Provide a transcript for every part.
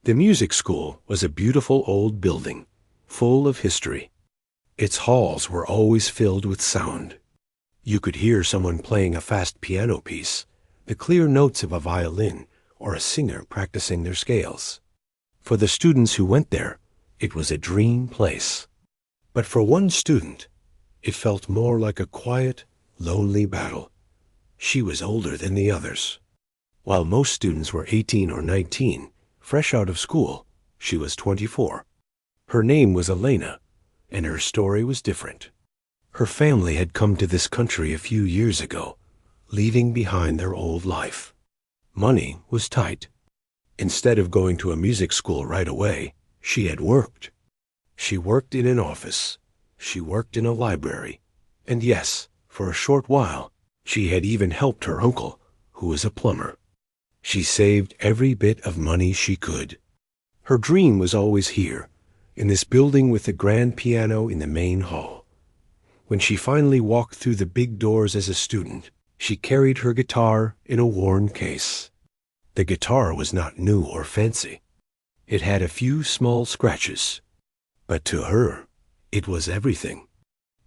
The music school was a beautiful old building, full of history. Its halls were always filled with sound. You could hear someone playing a fast piano piece, the clear notes of a violin, or a singer practicing their scales. For the students who went there, it was a dream place. But for one student, it felt more like a quiet, lonely battle. She was older than the others. While most students were 18 or 19, fresh out of school, she was 24. Her name was Elena, and her story was different. Her family had come to this country a few years ago, leaving behind their old life. Money was tight. Instead of going to a music school right away, she had worked. She worked in an office. She worked in a library. And yes, for a short while, she had even helped her uncle, who was a plumber. She saved every bit of money she could. Her dream was always here, in this building with the grand piano in the main hall. When she finally walked through the big doors as a student, she carried her guitar in a worn case. The guitar was not new or fancy. It had a few small scratches. But to her, it was everything.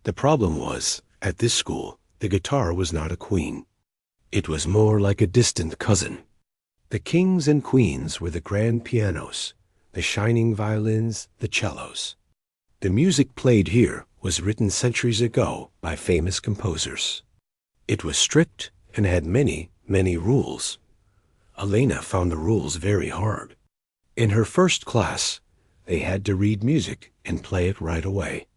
The problem was, at this school, the guitar was not a queen. It was more like a distant cousin. The kings and queens were the grand pianos, the shining violins, the cellos. The music played here was written centuries ago by famous composers. It was strict and had many, many rules. Elena found the rules very hard. In her first class, they had to read music and play it right away.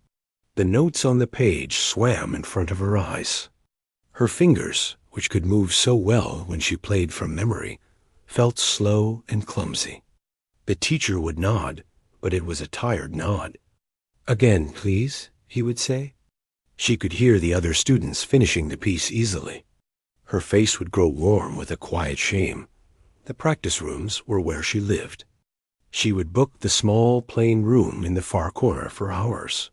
The notes on the page swam in front of her eyes. Her fingers, which could move so well when she played from memory, felt slow and clumsy. The teacher would nod, but it was a tired nod. "Again, please," he would say. She could hear the other students finishing the piece easily. Her face would grow warm with a quiet shame. The practice rooms were where she lived. She would book the small, plain room in the far corner for hours.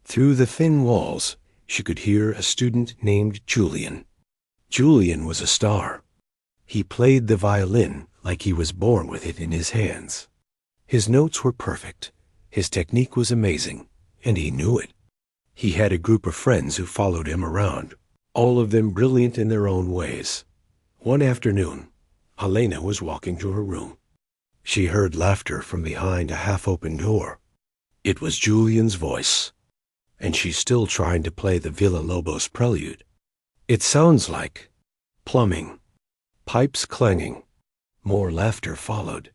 Through the thin walls, she could hear a student named Julian. Julian was a star. He played the violin like he was born with it in his hands. His notes were perfect. His technique was amazing, and he knew it. He had a group of friends who followed him around, all of them brilliant in their own ways. One afternoon, Elena was walking to her room. She heard laughter from behind a half-open door. It was Julian's voice, and she's still trying to play the Villa-Lobos prelude. It sounds like plumbing, pipes clanging. More laughter followed.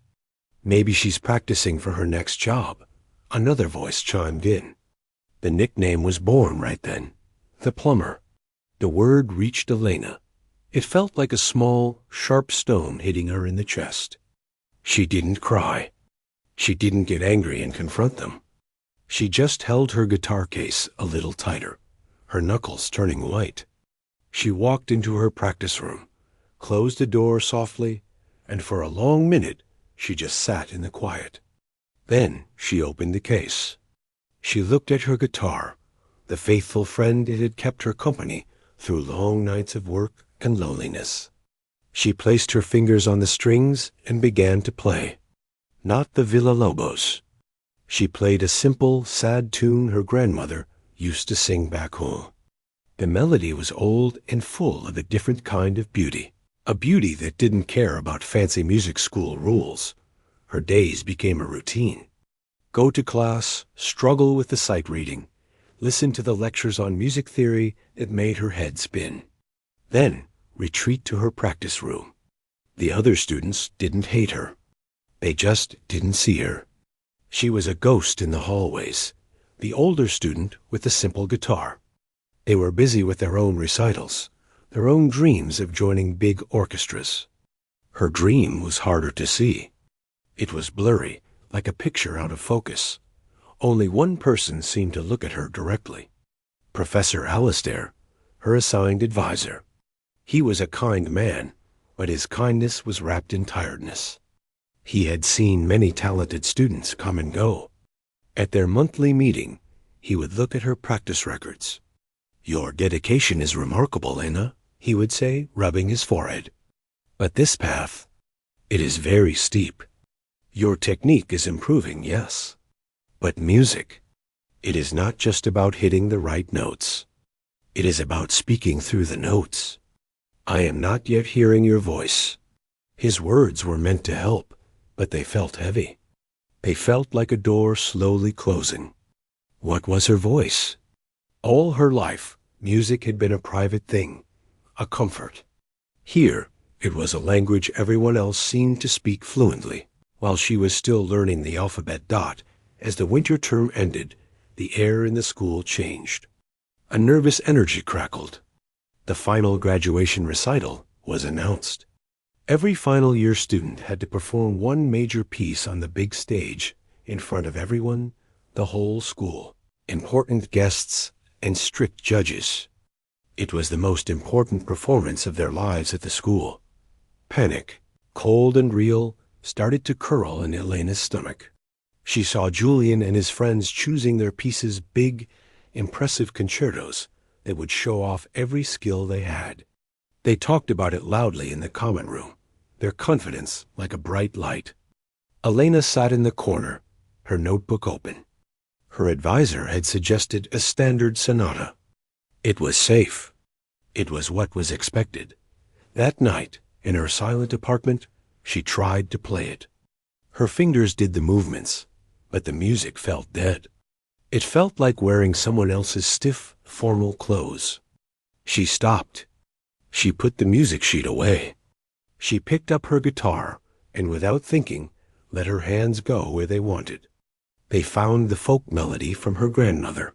Maybe she's practicing for her next job. Another voice chimed in. The nickname was born right then. The plumber. The word reached Elena. It felt like a small, sharp stone hitting her in the chest. She didn't cry. She didn't get angry and confront them. She just held her guitar case a little tighter, her knuckles turning white. She walked into her practice room, closed the door softly, and for a long minute she just sat in the quiet. Then she opened the case. She looked at her guitar, the faithful friend it had kept her company through long nights of work and loneliness. She placed her fingers on the strings and began to play. Not the Villa-Lobos. She played a simple, sad tune her grandmother used to sing back home. The melody was old and full of a different kind of beauty, a beauty that didn't care about fancy music school rules. Her days became a routine. Go to class, struggle with the sight reading, listen to the lectures on music theory that made her head spin. Then retreat to her practice room. The other students didn't hate her. They just didn't see her. She was a ghost in the hallways, the older student with the simple guitar. They were busy with their own recitals, their own dreams of joining big orchestras. Her dream was harder to see. It was blurry, like a picture out of focus. Only one person seemed to look at her directly. Professor Alistair, her assigned advisor. He was a kind man, but his kindness was wrapped in tiredness. He had seen many talented students come and go. At their monthly meeting, he would look at her practice records. "Your dedication is remarkable, Anna," he would say, rubbing his forehead. "But this path, it is very steep. Your technique is improving, yes. But music, it is not just about hitting the right notes. It is about speaking through the notes. I am not yet hearing your voice. His words were meant to help, but they felt heavy. They felt like a door slowly closing. What was her voice? All her life, music had been a private thing, a comfort. Here, it was a language everyone else seemed to speak fluently. While she was still learning the alphabet dot, as the winter term ended, the air in the school changed. A nervous energy crackled. The final graduation recital was announced. Every final year student had to perform one major piece on the big stage in front of everyone, the whole school, important guests, and strict judges. It was the most important performance of their lives at the school. Panic, cold and real, started to curl in Elena's stomach. She saw Julian and his friends choosing their pieces, big, impressive concertos that would show off every skill they had. They talked about it loudly in the common room, their confidence like a bright light. Elena sat in the corner, her notebook open. Her advisor had suggested a standard sonata. It was safe. It was what was expected. That night, in her silent apartment, she tried to play it. Her fingers did the movements, but the music felt dead. It felt like wearing someone else's stiff, formal clothes. She stopped. She put the music sheet away. She picked up her guitar, and without thinking, let her hands go where they wanted. They found the folk melody from her grandmother.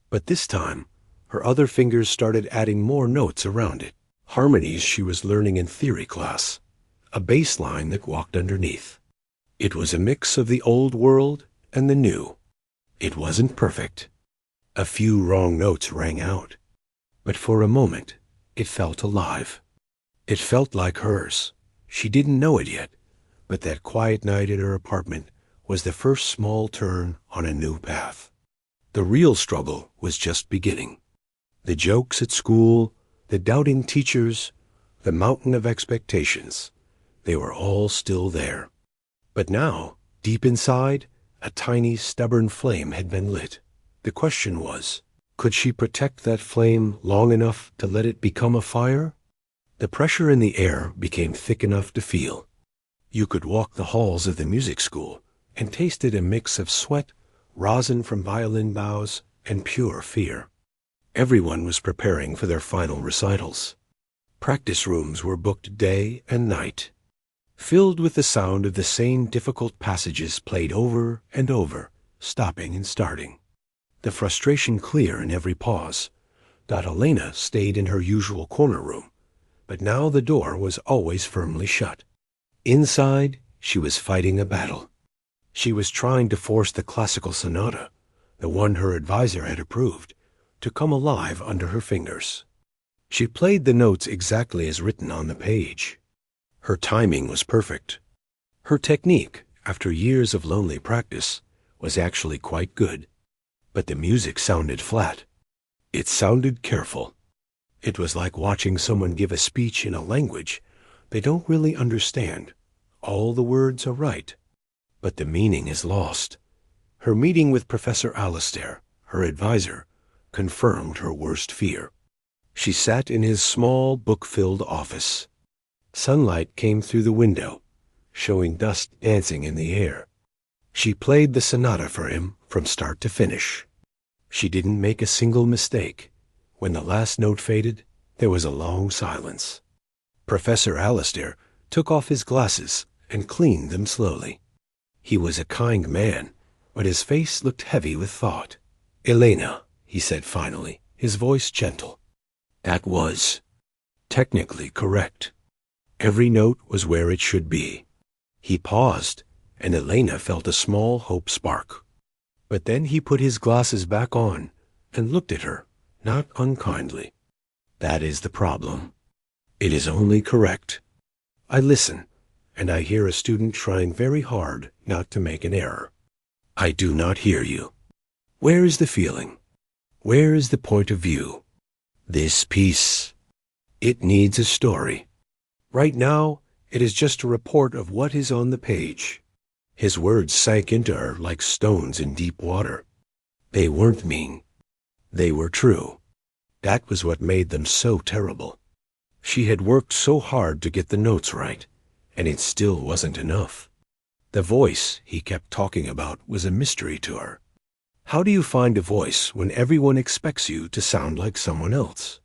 But this time, her other fingers started adding more notes around it, harmonies she was learning in theory class, a bass line that walked underneath. It was a mix of the old world and the new. It wasn't perfect. A few wrong notes rang out. But for a moment, it felt alive. It felt like hers. She didn't know it yet, but that quiet night at her apartment was the first small turn on a new path. The real struggle was just beginning. The jokes at school, the doubting teachers, the mountain of expectations, they were all still there. But now, deep inside, a tiny, stubborn flame had been lit. The question was, could she protect that flame long enough to let it become a fire? The pressure in the air became thick enough to feel. You could walk the halls of the music school and tasted a mix of sweat, rosin from violin bows, and pure fear. Everyone was preparing for their final recitals. Practice rooms were booked day and night, filled with the sound of the same difficult passages played over and over, stopping and starting. The frustration clear in every pause. Elena stayed in her usual corner room, but now the door was always firmly shut. Inside, she was fighting a battle. She was trying to force the classical sonata, the one her advisor had approved, to come alive under her fingers. She played the notes exactly as written on the page. Her timing was perfect. Her technique, after years of lonely practice, was actually quite good. But the music sounded flat. It sounded careful. It was like watching someone give a speech in a language they don't really understand. All the words are right, but the meaning is lost. Her meeting with Professor Alastair, her advisor, confirmed her worst fear. She sat in his small, book-filled office. Sunlight came through the window, showing dust dancing in the air. She played the sonata for him from start to finish. She didn't make a single mistake. When the last note faded, there was a long silence. Professor Alastair took off his glasses and cleaned them slowly. He was a kind man, but his face looked heavy with thought. "Elena," he said finally, his voice gentle. "That was technically correct. Every note was where it should be." He paused, and Elena felt a small hope spark. But then he put his glasses back on and looked at her, not unkindly. "That is the problem. It is only correct. I listen, and I hear a student trying very hard not to make an error. I do not hear you. Where is the feeling? Where is the point of view? This piece, it needs a story. Right now, it is just a report of what is on the page." His words sank into her like stones in deep water. They weren't mean. They were true. That was what made them so terrible. She had worked so hard to get the notes right, and it still wasn't enough. The voice he kept talking about was a mystery to her. How do you find a voice when everyone expects you to sound like someone else?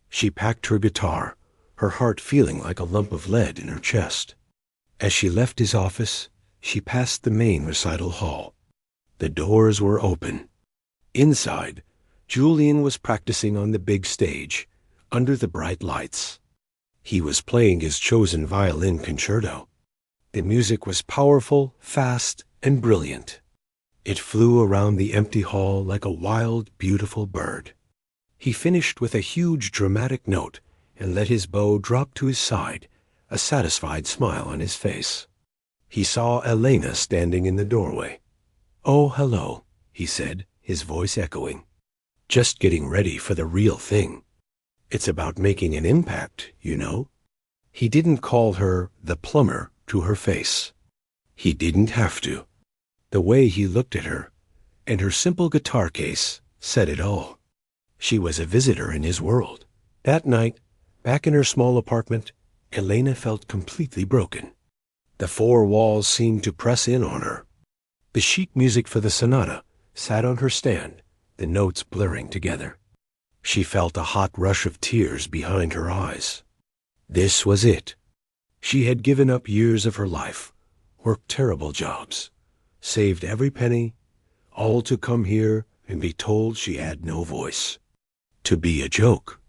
She packed her guitar, her heart feeling like a lump of lead in her chest. As she left his office, she passed the main recital hall. The doors were open. Inside, Julian was practicing on the big stage, under the bright lights. He was playing his chosen violin concerto. The music was powerful, fast, and brilliant. It flew around the empty hall like a wild, beautiful bird. He finished with a huge dramatic note and let his bow drop to his side, a satisfied smile on his face. He saw Elena standing in the doorway. "Oh, hello," he said, his voice echoing. "Just getting ready for the real thing. It's about making an impact, you know." He didn't call her the plumber to her face. He didn't have to. The way he looked at her, and her simple guitar case, said it all. She was a visitor in his world. That night, back in her small apartment, Elena felt completely broken. The four walls seemed to press in on her. The sheet music for the sonata sat on her stand, the notes blurring together. She felt a hot rush of tears behind her eyes. This was it. She had given up years of her life, worked terrible jobs, saved every penny, all to come here and be told she had no voice. To be a joke.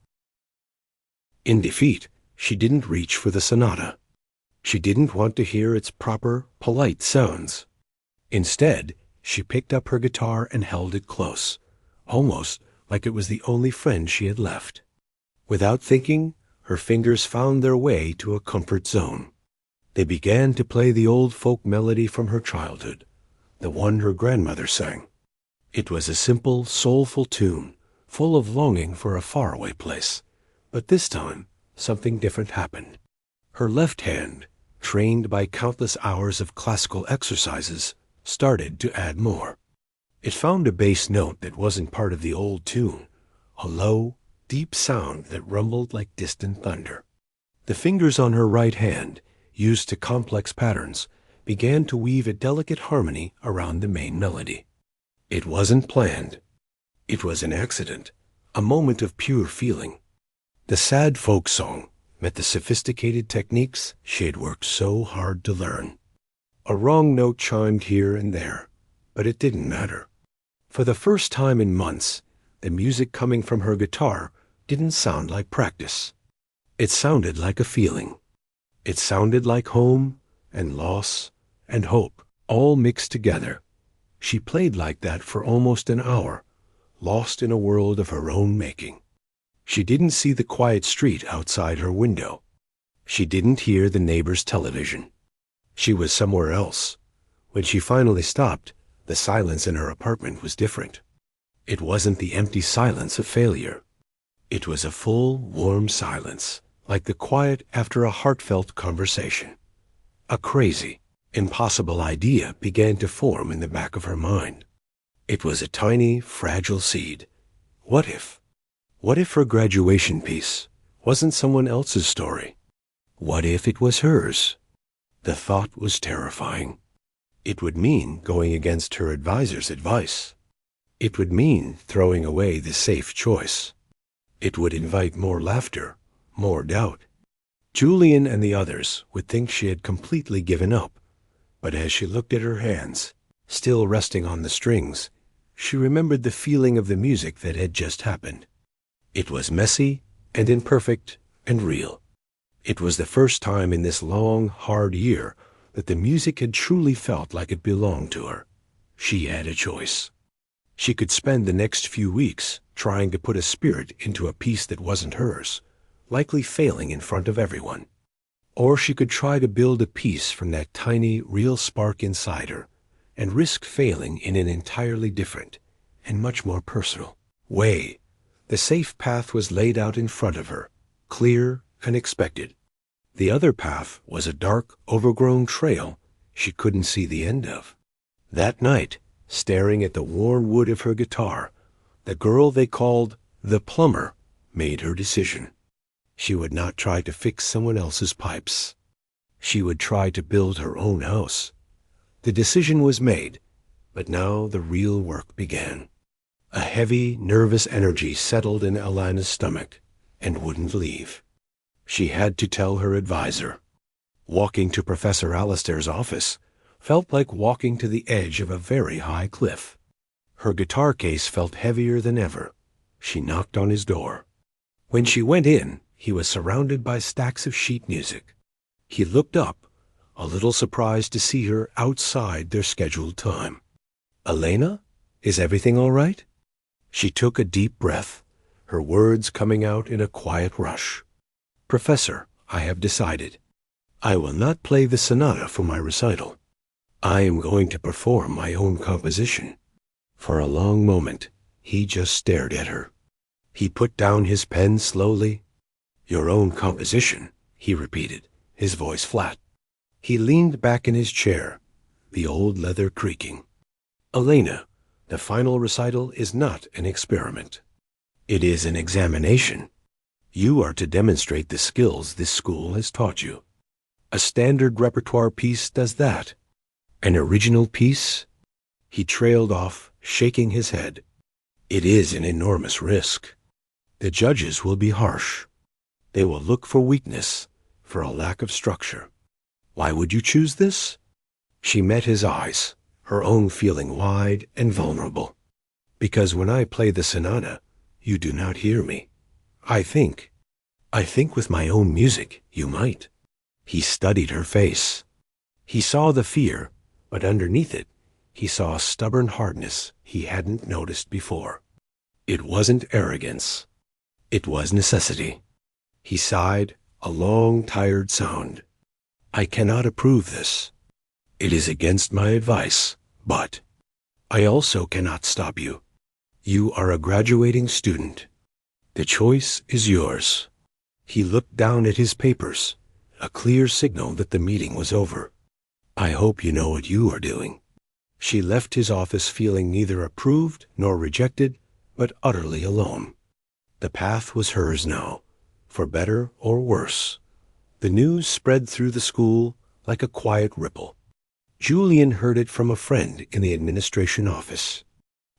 In defeat, she didn't reach for the sonata. She didn't want to hear its proper, polite sounds. Instead, she picked up her guitar and held it close, almost like it was the only friend she had left. Without thinking, her fingers found their way to a comfort zone. They began to play the old folk melody from her childhood, the one her grandmother sang. It was a simple, soulful tune, full of longing for a faraway place. But this time, something different happened. Her left hand, trained by countless hours of classical exercises, started to add more. It found a bass note that wasn't part of the old tune, a low, deep sound that rumbled like distant thunder. The fingers on her right hand, used to complex patterns, began to weave a delicate harmony around the main melody. It wasn't planned. It was an accident, a moment of pure feeling. The sad folk song met the sophisticated techniques she had worked so hard to learn. A wrong note chimed here and there, but it didn't matter. For the first time in months, the music coming from her guitar didn't sound like practice. It sounded like a feeling. It sounded like home and loss and hope, all mixed together. She played like that for almost an hour, lost in a world of her own making. She didn't see the quiet street outside her window. She didn't hear the neighbor's television. She was somewhere else. When she finally stopped, the silence in her apartment was different. It wasn't the empty silence of failure. It was a full, warm silence, like the quiet after a heartfelt conversation. A crazy, impossible idea began to form in the back of her mind. It was a tiny, fragile seed. What if? What if her graduation piece wasn't someone else's story? What if it was hers? The thought was terrifying. It would mean going against her advisor's advice. It would mean throwing away the safe choice. It would invite more laughter, more doubt. Julian and the others would think she had completely given up, but as she looked at her hands, still resting on the strings, she remembered the feeling of the music that had just happened. It was messy and imperfect and real. It was the first time in this long, hard year that the music had truly felt like it belonged to her. She had a choice. She could spend the next few weeks trying to put a spirit into a piece that wasn't hers, likely failing in front of everyone. Or she could try to build a piece from that tiny, real spark inside her and risk failing in an entirely different and much more personal way. The safe path was laid out in front of her, clear and expected. The other path was a dark, overgrown trail she couldn't see the end of. That night, staring at the worn wood of her guitar, the girl they called the plumber made her decision. She would not try to fix someone else's pipes. She would try to build her own house. The decision was made, but now the real work began. A heavy, nervous energy settled in Alana's stomach and wouldn't leave. She had to tell her advisor. Walking to Professor Alistair's office felt like walking to the edge of a very high cliff. Her guitar case felt heavier than ever. She knocked on his door. When she went in, he was surrounded by stacks of sheet music. He looked up, a little surprised to see her outside their scheduled time. "Elena, is everything all right?" She took a deep breath, her words coming out in a quiet rush. "Professor, I have decided. I will not play the sonata for my recital. I am going to perform my own composition." For a long moment, he just stared at her. He put down his pen slowly. "Your own composition," he repeated, his voice flat. He leaned back in his chair, the old leather creaking. "Elena, the final recital is not an experiment. It is an examination. You are to demonstrate the skills this school has taught you. A standard repertoire piece does that. An original piece?" He trailed off, shaking his head. "It is an enormous risk. The judges will be harsh. They will look for weakness, for a lack of structure. Why would you choose this?" She met his eyes, her own feeling wide and vulnerable. "Because when I play the sonata, you do not hear me. I think with my own music, you might." He studied her face. He saw the fear, but underneath it, he saw a stubborn hardness he hadn't noticed before. It wasn't arrogance. It was necessity. He sighed, a long, tired sound. "I cannot approve this. It is against my advice, but I also cannot stop you. You are a graduating student. The choice is yours." He looked down at his papers, a clear signal that the meeting was over. "I hope you know what you are doing." She left his office feeling neither approved nor rejected, but utterly alone. The path was hers now, for better or worse. The news spread through the school like a quiet ripple. Julian heard it from a friend in the administration office.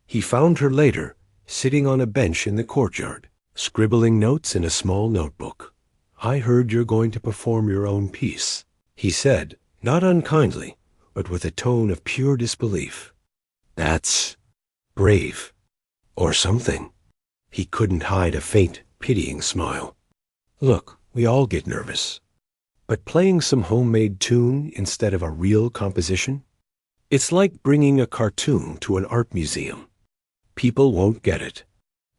He found her later, sitting on a bench in the courtyard, scribbling notes in a small notebook. "I heard you're going to perform your own piece," he said, not unkindly, but with a tone of pure disbelief. "That's brave, or something." He couldn't hide a faint, pitying smile. "Look, we all get nervous. But playing some homemade tune instead of a real composition? It's like bringing a cartoon to an art museum. People won't get it."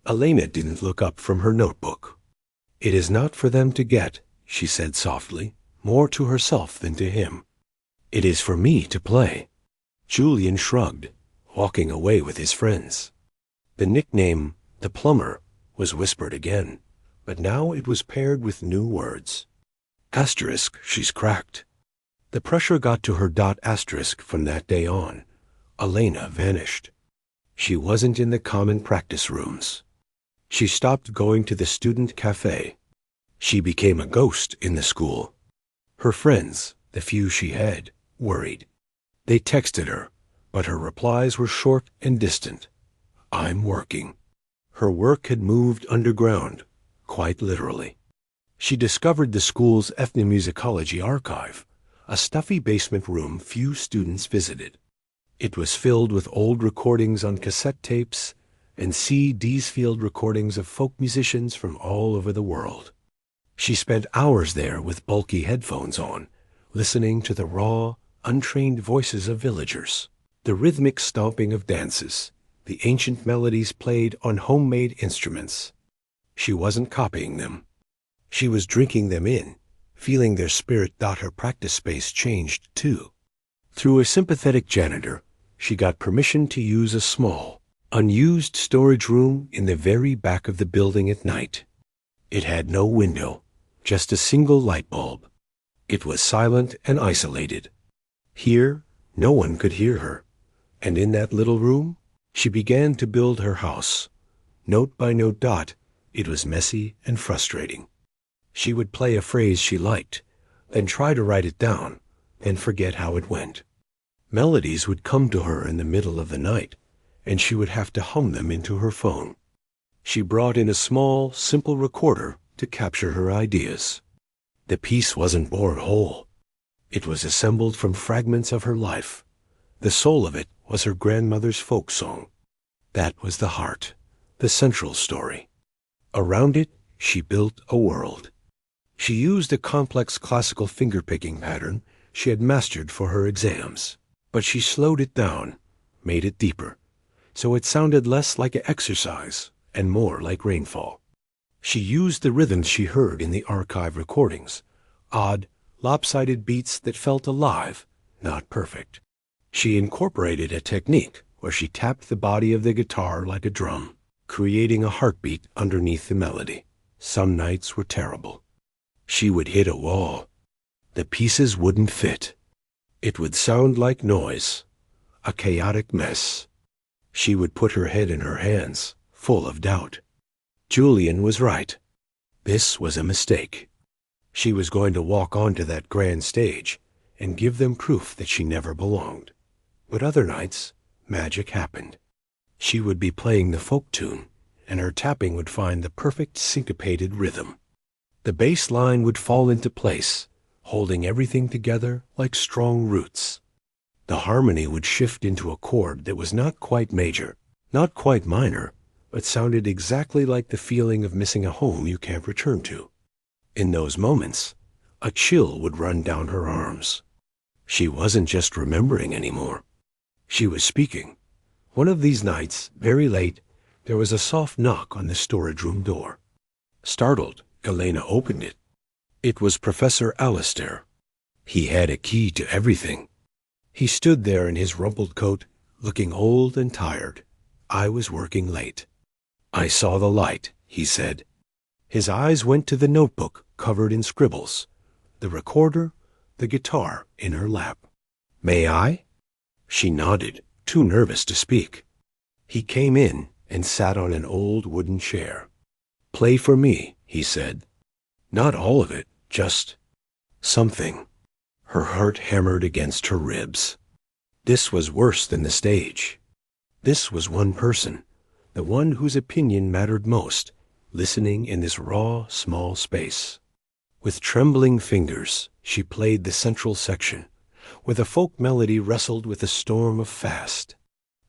Elena didn't look up from her notebook. "It is not for them to get," she said softly, more to herself than to him. "It is for me to play." Julian shrugged, walking away with his friends. The nickname, the plumber, was whispered again, but now it was paired with new words. "Asterisk, she's cracked." The pressure got to her dot asterisk from that day on. Elena vanished. She wasn't in the common practice rooms. She stopped going to the student cafe. She became a ghost in the school. Her friends, the few she had, worried. They texted her, but her replies were short and distant. "I'm working." Her work had moved underground, quite literally. She discovered the school's ethnomusicology archive, a stuffy basement room few students visited. It was filled with old recordings on cassette tapes and CDs field recordings of folk musicians from all over the world. She spent hours there with bulky headphones on, listening to the raw, untrained voices of villagers, the rhythmic stomping of dances, the ancient melodies played on homemade instruments. She wasn't copying them. She was drinking them in, feeling their spirit. Her practice space changed too. Through a sympathetic janitor, she got permission to use a small, unused storage room in the very back of the building at night. It had no window, just a single light bulb. It was silent and isolated. Here, no one could hear her, and in that little room, she began to build her house. Note by note dot, it was messy and frustrating. She would play a phrase she liked, then try to write it down, and forget how it went. Melodies would come to her in the middle of the night, and she would have to hum them into her phone. She brought in a small, simple recorder to capture her ideas. The piece wasn't born whole. It was assembled from fragments of her life. The soul of it was her grandmother's folk song. That was the heart, the central story. Around it, she built a world. She used a complex classical finger-picking pattern she had mastered for her exams, but she slowed it down, made it deeper, so it sounded less like an exercise and more like rainfall. She used the rhythms she heard in the archive recordings, odd, lopsided beats that felt alive, not perfect. She incorporated a technique where she tapped the body of the guitar like a drum, creating a heartbeat underneath the melody. Some nights were terrible. She would hit a wall. The pieces wouldn't fit. It would sound like noise, a chaotic mess. She would put her head in her hands, full of doubt. Julian was right. This was a mistake. She was going to walk onto that grand stage and give them proof that she never belonged. But other nights, magic happened. She would be playing the folk tune, and her tapping would find the perfect syncopated rhythm. The bass line would fall into place, holding everything together like strong roots. The harmony would shift into a chord that was not quite major, not quite minor, but sounded exactly like the feeling of missing a home you can't return to. In those moments, a chill would run down her arms. She wasn't just remembering anymore. She was speaking. One of these nights, very late, there was a soft knock on the storage room door. Startled, Elena opened it. It was Professor Alistair. He had a key to everything. He stood there in his rumpled coat, looking old and tired. I was working late. I saw the light, he said. His eyes went to the notebook covered in scribbles, the recorder, the guitar in her lap. May I? She nodded, too nervous to speak. He came in and sat on an old wooden chair. Play for me, he said. Not all of it, just something. Her heart hammered against her ribs. This was worse than the stage. This was one person, the one whose opinion mattered most, listening in this raw, small space. With trembling fingers, she played the central section, where the folk melody wrestled with a storm of fast,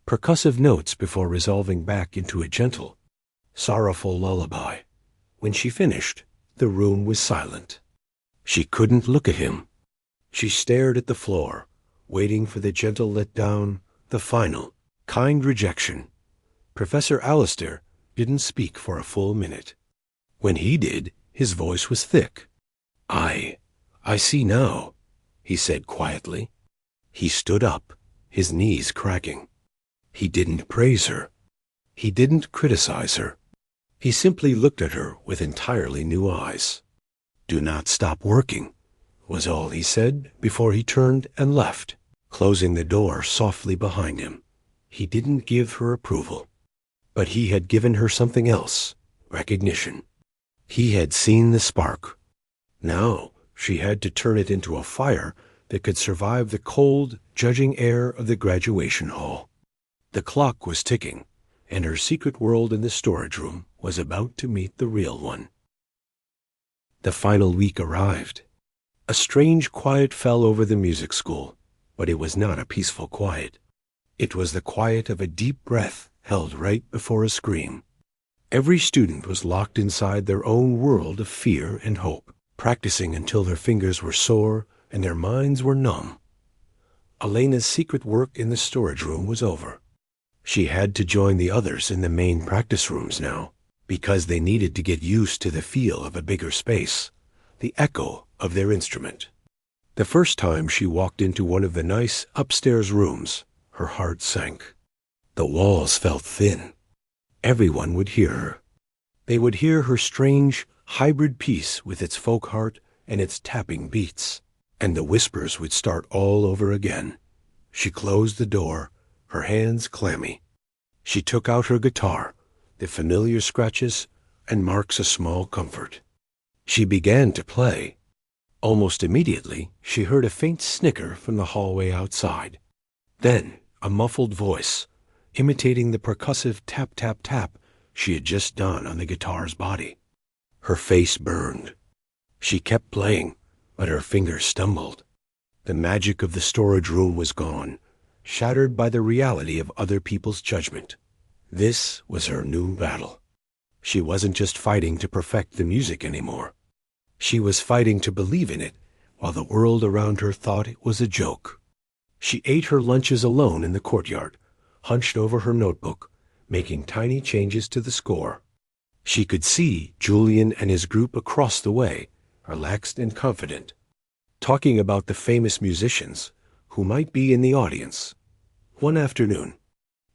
percussive notes before resolving back into a gentle, sorrowful lullaby. When she finished, the room was silent. She couldn't look at him. She stared at the floor, waiting for the gentle letdown, the final, kind rejection. Professor Alistair didn't speak for a full minute. When he did, his voice was thick. I see now, he said quietly. He stood up, his knees cracking. He didn't praise her. He didn't criticize her. He simply looked at her with entirely new eyes. Do not stop working, was all he said before he turned and left, closing the door softly behind him. He didn't give her approval, but he had given her something else, recognition. He had seen the spark. Now she had to turn it into a fire that could survive the cold, judging air of the graduation hall. The clock was ticking, and her secret world in the storage room was about to meet the real one. The final week arrived. A strange quiet fell over the music school, but it was not a peaceful quiet. It was the quiet of a deep breath held right before a scream. Every student was locked inside their own world of fear and hope, practicing until their fingers were sore and their minds were numb. Elena's secret work in the storage room was over. She had to join the others in the main practice rooms now, because they needed to get used to the feel of a bigger space, the echo of their instrument. The first time she walked into one of the nice upstairs rooms, her heart sank. The walls felt thin. Everyone would hear her. They would hear her strange, hybrid piece with its folk heart and its tapping beats. and the whispers would start all over again. She closed the door, her hands clammy. She took out her guitar, the familiar scratches and marks a small comfort. She began to play. Almost immediately, she heard a faint snicker from the hallway outside. Then, a muffled voice, imitating the percussive tap-tap-tap she had just done on the guitar's body. Her face burned. She kept playing, but her fingers stumbled. The magic of the storage room was gone, shattered by the reality of other people's judgment. This was her new battle. She wasn't just fighting to perfect the music anymore. She was fighting to believe in it, while the world around her thought it was a joke. She ate her lunches alone in the courtyard, hunched over her notebook, making tiny changes to the score. She could see Julian and his group across the way, relaxed and confident, talking about the famous musicians who might be in the audience. One afternoon,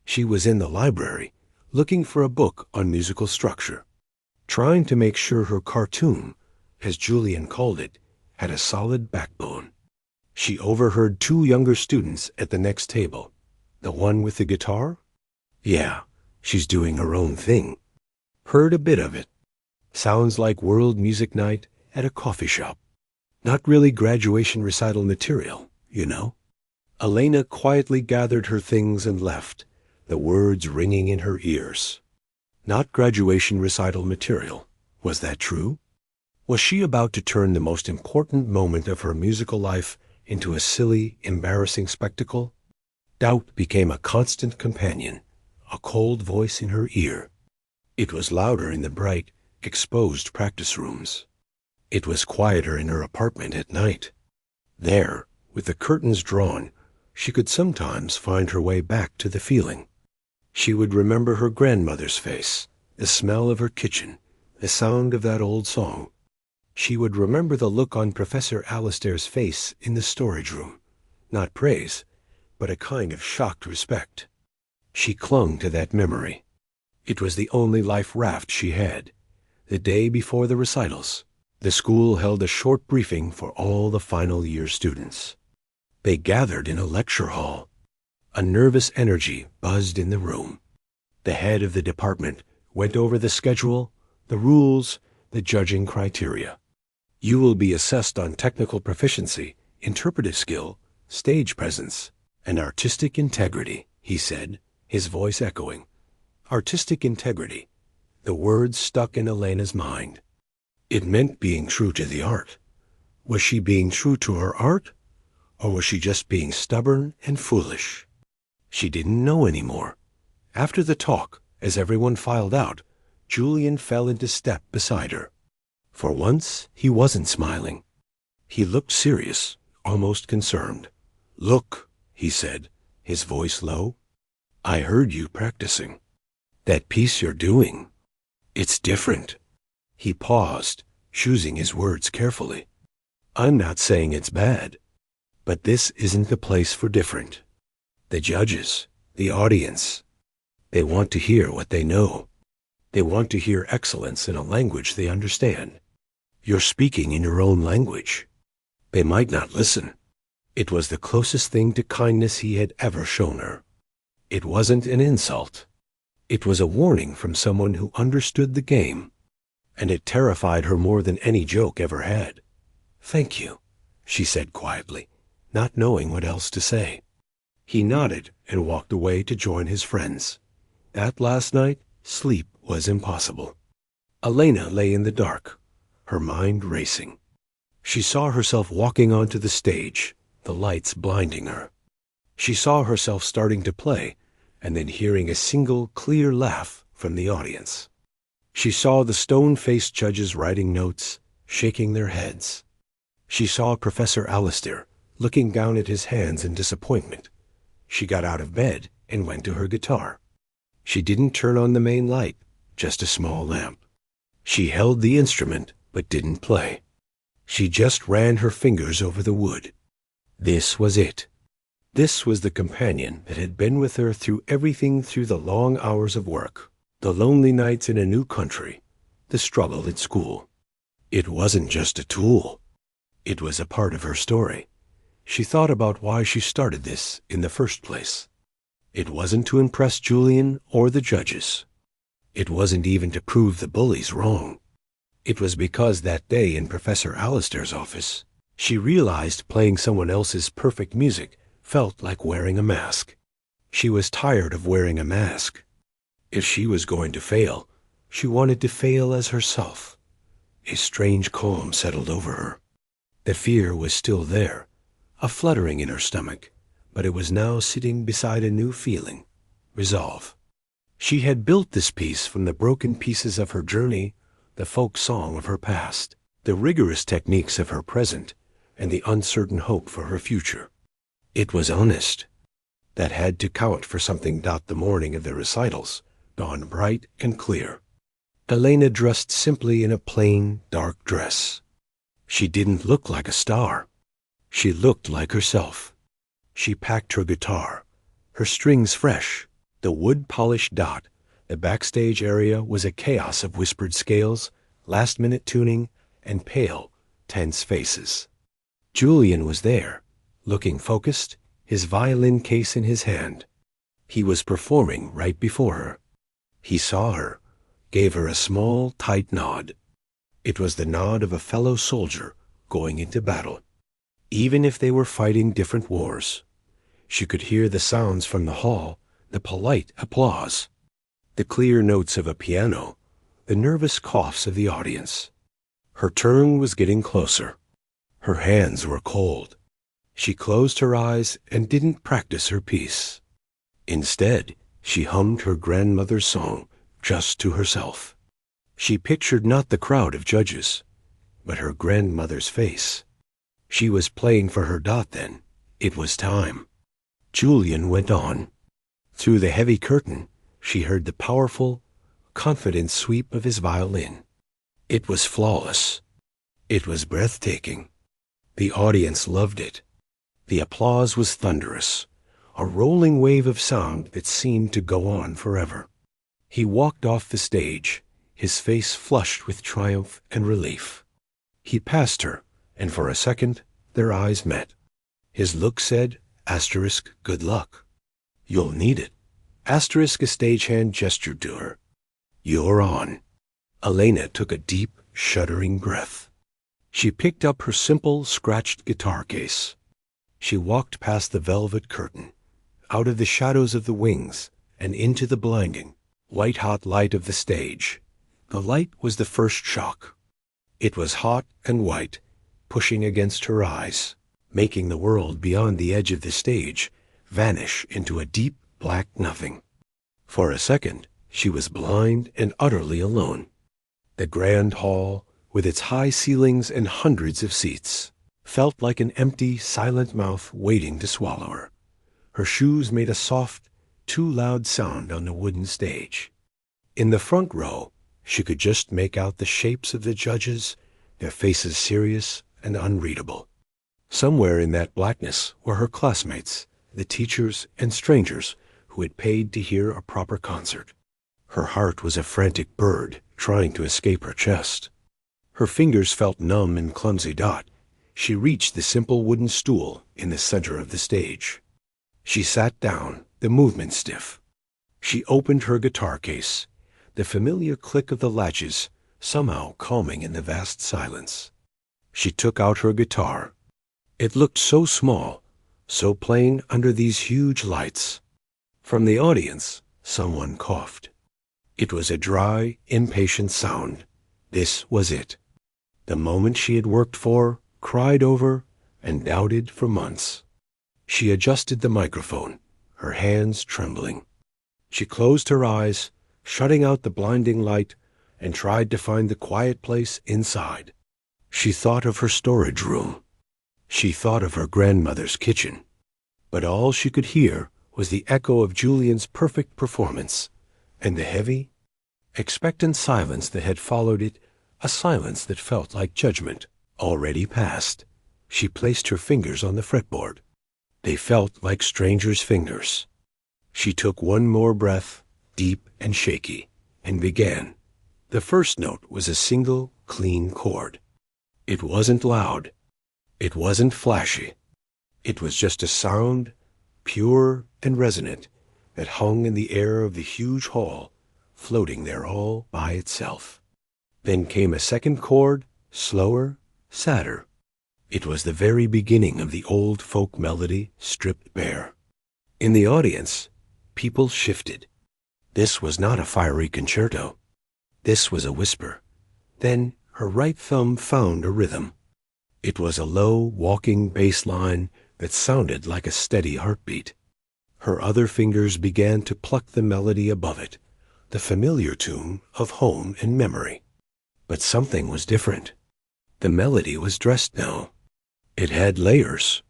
she was in the library, looking for a book on musical structure, trying to make sure her cartoon, as Julian called it, had a solid backbone. She overheard two younger students at the next table. The one with the guitar? Yeah, she's doing her own thing. Heard a bit of it. Sounds like World Music Night at a coffee shop. Not really graduation recital material, you know. Elena quietly gathered her things and left, the words ringing in her ears. Not graduation recital material. Was that true? Was she about to turn the most important moment of her musical life into a silly, embarrassing spectacle? Doubt became a constant companion, a cold voice in her ear. It was louder in the bright, exposed practice rooms. It was quieter in her apartment at night. There, with the curtains drawn, she could sometimes find her way back to the feeling. She would remember her grandmother's face, the smell of her kitchen, the sound of that old song. She would remember the look on Professor Alistair's face in the storage room. Not praise, but a kind of shocked respect. She clung to that memory. It was the only life raft she had. The day before the recitals, the school held a short briefing for all the final year students. They gathered in a lecture hall. A nervous energy buzzed in the room. The head of the department went over the schedule, the rules, the judging criteria. You will be assessed on technical proficiency, interpretive skill, stage presence, and artistic integrity, he said, his voice echoing. Artistic integrity. The words stuck in Elena's mind. It meant being true to the art. Was she being true to her art? Or was she just being stubborn and foolish? She didn't know anymore. After the talk, as everyone filed out, Julian fell into step beside her. For once, he wasn't smiling. He looked serious, almost concerned. "Look," he said, his voice low. "I heard you practicing. That piece you're doing, it's different." He paused, choosing his words carefully. "I'm not saying it's bad, but this isn't the place for different. The judges, the audience, they want to hear what they know. They want to hear excellence in a language they understand. You're speaking in your own language. They might not listen." It was the closest thing to kindness he had ever shown her. It wasn't an insult. It was a warning from someone who understood the game, and it terrified her more than any joke ever had. "Thank you," she said quietly, not knowing what else to say. He nodded and walked away to join his friends. That last night, sleep was impossible. Elena lay in the dark, her mind racing. She saw herself walking onto the stage, the lights blinding her. She saw herself starting to play, and then hearing a single clear laugh from the audience. She saw the stone-faced judges writing notes, shaking their heads. She saw Professor Alistair looking down at his hands in disappointment. She got out of bed and went to her guitar. She didn't turn on the main light, just a small lamp. She held the instrument, but didn't play. She just ran her fingers over the wood. This was it. This was the companion that had been with her through everything, through the long hours of work, the lonely nights in a new country, the struggle at school. It wasn't just a tool. It was a part of her story. She thought about why she started this in the first place. It wasn't to impress Julian or the judges. It wasn't even to prove the bullies wrong. It was because that day in Professor Alistair's office, she realized playing someone else's perfect music felt like wearing a mask. She was tired of wearing a mask. If she was going to fail, she wanted to fail as herself. A strange calm settled over her. The fear was still there, a fluttering in her stomach, but it was now sitting beside a new feeling, resolve. She had built this piece from the broken pieces of her journey, the folk song of her past, the rigorous techniques of her present, and the uncertain hope for her future. It was honest. That had to count for something. The morning of the recitals dawned bright and clear. Elena dressed simply in a plain, dark dress. She didn't look like a star. She looked like herself. She packed her guitar, her strings fresh, the wood-polished dot. The backstage area was a chaos of whispered scales, last-minute tuning, and pale, tense faces. Julian was there, looking focused, his violin case in his hand. He was performing right before her. He saw her, gave her a small, tight nod. It was the nod of a fellow soldier going into battle. Even if they were fighting different wars, she could hear the sounds from the hall, the polite applause, the clear notes of a piano, the nervous coughs of the audience. Her turn was getting closer. Her hands were cold. She closed her eyes and didn't practice her piece. Instead, she hummed her grandmother's song just to herself. She pictured not the crowd of judges, but her grandmother's face. She was playing for her dot then. It was time. Julian went on. Through the heavy curtain, she heard the powerful, confident sweep of his violin. It was flawless. It was breathtaking. The audience loved it. The applause was thunderous, a rolling wave of sound that seemed to go on forever. He walked off the stage, his face flushed with triumph and relief. He passed her, and for a second their eyes met. His look said, *, good luck. You'll need it. *, a stagehand gestured to her. You're on. Elena took a deep, shuddering breath. She picked up her simple, scratched guitar case. She walked past the velvet curtain, out of the shadows of the wings, and into the blinding, white-hot light of the stage. The light was the first shock. It was hot and white, pushing against her eyes, making the world beyond the edge of the stage vanish into a deep, black nothing. For a second, she was blind and utterly alone. The grand hall, with its high ceilings and hundreds of seats, felt like an empty, silent mouth waiting to swallow her. Her shoes made a soft, too loud sound on the wooden stage. In the front row, she could just make out the shapes of the judges, their faces serious and unreadable. Somewhere in that blackness were her classmates, the teachers and strangers who had paid to hear a proper concert. Her heart was a frantic bird trying to escape her chest. Her fingers felt numb and clumsy. She reached the simple wooden stool in the center of the stage. She sat down, the movement stiff. She opened her guitar case, the familiar click of the latches somehow calming in the vast silence. She took out her guitar. It looked so small, so plain under these huge lights. From the audience, someone coughed. It was a dry, impatient sound. This was it. The moment she had worked for, cried over, and doubted for months. She adjusted the microphone, her hands trembling. She closed her eyes, shutting out the blinding light, and tried to find the quiet place inside. She thought of her storage room. She thought of her grandmother's kitchen. But all she could hear was the echo of Julian's perfect performance, and the heavy, expectant silence that had followed it, a silence that felt like judgment, already past. She placed her fingers on the fretboard. They felt like strangers' fingers. She took one more breath, deep and shaky, and began. The first note was a single, clean chord. It wasn't loud. It wasn't flashy. It was just a sound, pure and resonant, that hung in the air of the huge hall, floating there all by itself. Then came a second chord, slower, sadder. It was the very beginning of the old folk melody stripped bare. In the audience, people shifted. This was not a fiery concerto. This was a whisper. Then her right thumb found a rhythm. It was a low, walking bass line that sounded like a steady heartbeat. Her other fingers began to pluck the melody above it, the familiar tune of home and memory. But something was different. The melody was dressed now. It had layers.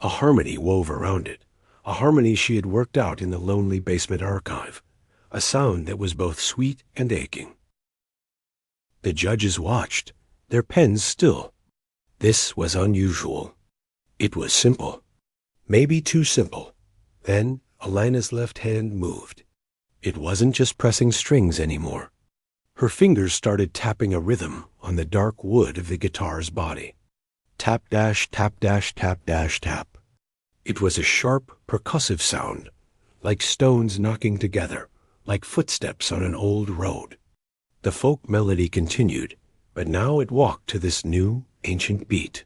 A harmony wove around it, a harmony she had worked out in the lonely basement archive, a sound that was both sweet and aching. The judges watched, their pens still. This was unusual. It was simple. Maybe too simple. Then Elena's left hand moved. It wasn't just pressing strings anymore. Her fingers started tapping a rhythm on the dark wood of the guitar's body. Tap dash, tap dash, tap dash, tap. It was a sharp, percussive sound, like stones knocking together, like footsteps on an old road. The folk melody continued, but now it walked to this new, ancient beat.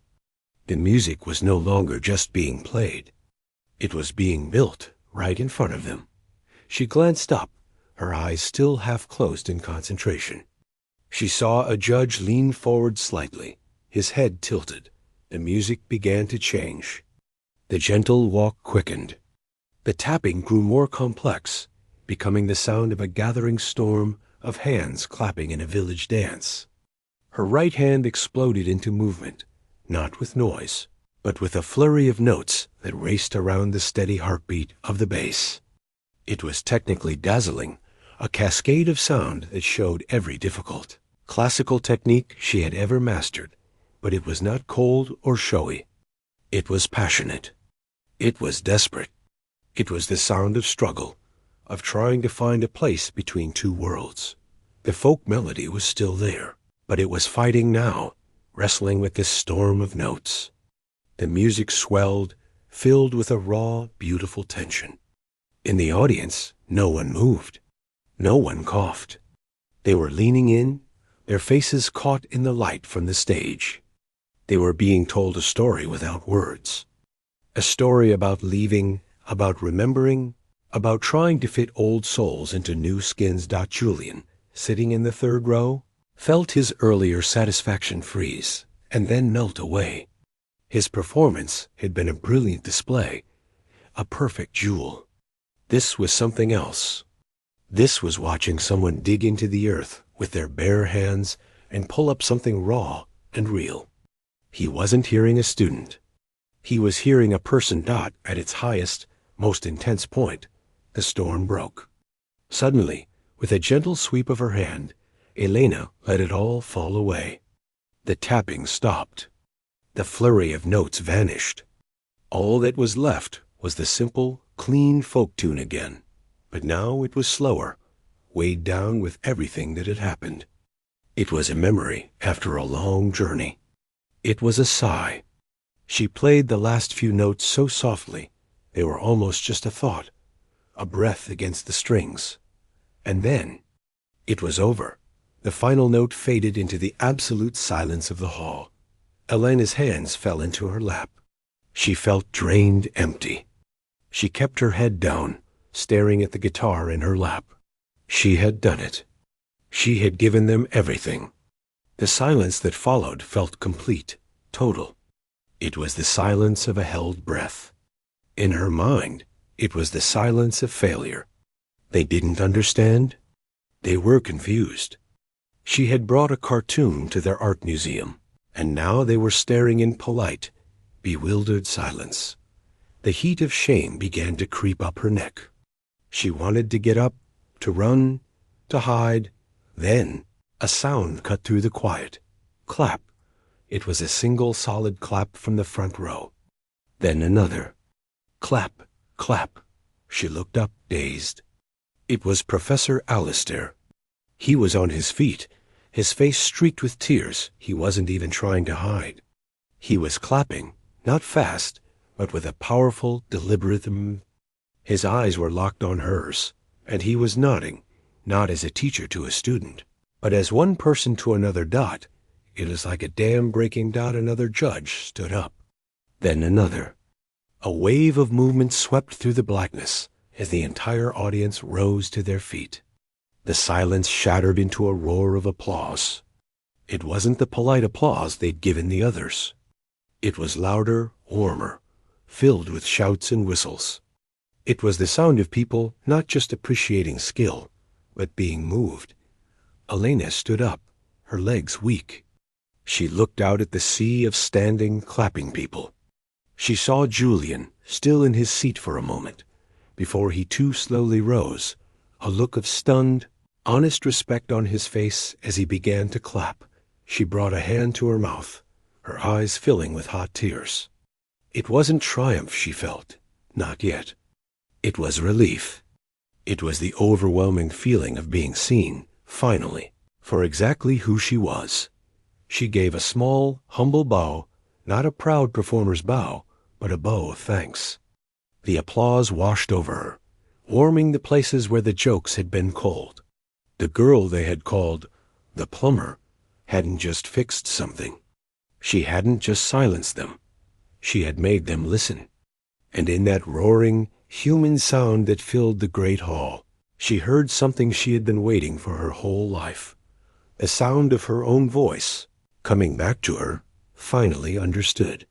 The music was no longer just being played. It was being built right in front of them. She glanced up, her eyes still half closed in concentration. She saw a judge lean forward slightly, his head tilted. The music began to change. The gentle walk quickened. The tapping grew more complex, becoming the sound of a gathering storm of hands clapping in a village dance. Her right hand exploded into movement, not with noise, but with a flurry of notes that raced around the steady heartbeat of the bass. It was technically dazzling, a cascade of sound that showed every difficult, classical technique she had ever mastered, but it was not cold or showy. It was passionate. It was desperate. It was the sound of struggle, of trying to find a place between two worlds. The folk melody was still there, but it was fighting now, wrestling with this storm of notes. The music swelled, filled with a raw, beautiful tension. In the audience, no one moved. No one coughed. They were leaning in, their faces caught in the light from the stage. They were being told a story without words. A story about leaving, about remembering, about trying to fit old souls into new skins. Julian, sitting in the third row, felt his earlier satisfaction freeze and then melt away. His performance had been a brilliant display, a perfect jewel. This was something else. This was watching someone dig into the earth with their bare hands and pull up something raw and real. He wasn't hearing a student. He was hearing a person. At its highest, most intense point, the storm broke. Suddenly, with a gentle sweep of her hand, Elena let it all fall away. The tapping stopped. The flurry of notes vanished. All that was left was the simple, clean folk tune again, but now it was slower, weighed down with everything that had happened. It was a memory after a long journey. It was a sigh. She played the last few notes so softly, they were almost just a thought, a breath against the strings. And then, it was over. The final note faded into the absolute silence of the hall. Elena's hands fell into her lap. She felt drained, empty. She kept her head down, staring at the guitar in her lap. She had done it. She had given them everything. The silence that followed felt complete, total. It was the silence of a held breath. In her mind, it was the silence of failure. They didn't understand. They were confused. She had brought a cartoon to their art museum, and now they were staring in polite, bewildered silence. The heat of shame began to creep up her neck. She wanted to get up, to run, to hide. Then a sound cut through the quiet. Clap. It was a single solid clap from the front row. Then another. Clap, clap. She looked up, dazed. It was Professor Alistair. He was on his feet, his face streaked with tears he wasn't even trying to hide. He was clapping, not fast, but with a powerful, deliberate His eyes were locked on hers, and he was nodding, not as a teacher to a student, but as one person to another dot. It is like a dam breaking dot. Another judge stood up. Then another. A wave of movement swept through the blackness as the entire audience rose to their feet. The silence shattered into a roar of applause. It wasn't the polite applause they'd given the others. It was louder, warmer, filled with shouts and whistles. It was the sound of people not just appreciating skill, but being moved. Elena stood up, her legs weak. She looked out at the sea of standing, clapping people. She saw Julian, still in his seat for a moment, before he too slowly rose, a look of stunned, honest respect on his face as he began to clap. She brought a hand to her mouth, her eyes filling with hot tears. It wasn't triumph she felt, not yet. It was relief. It was the overwhelming feeling of being seen, finally, for exactly who she was. She gave a small, humble bow, not a proud performer's bow, but a bow of thanks. The applause washed over her, warming the places where the jokes had been cold. The girl they had called the plumber hadn't just fixed something. She hadn't just silenced them. She had made them listen. And in that roaring, human sound that filled the great hall, she heard something she had been waiting for her whole life. The sound of her own voice, coming back to her, finally understood.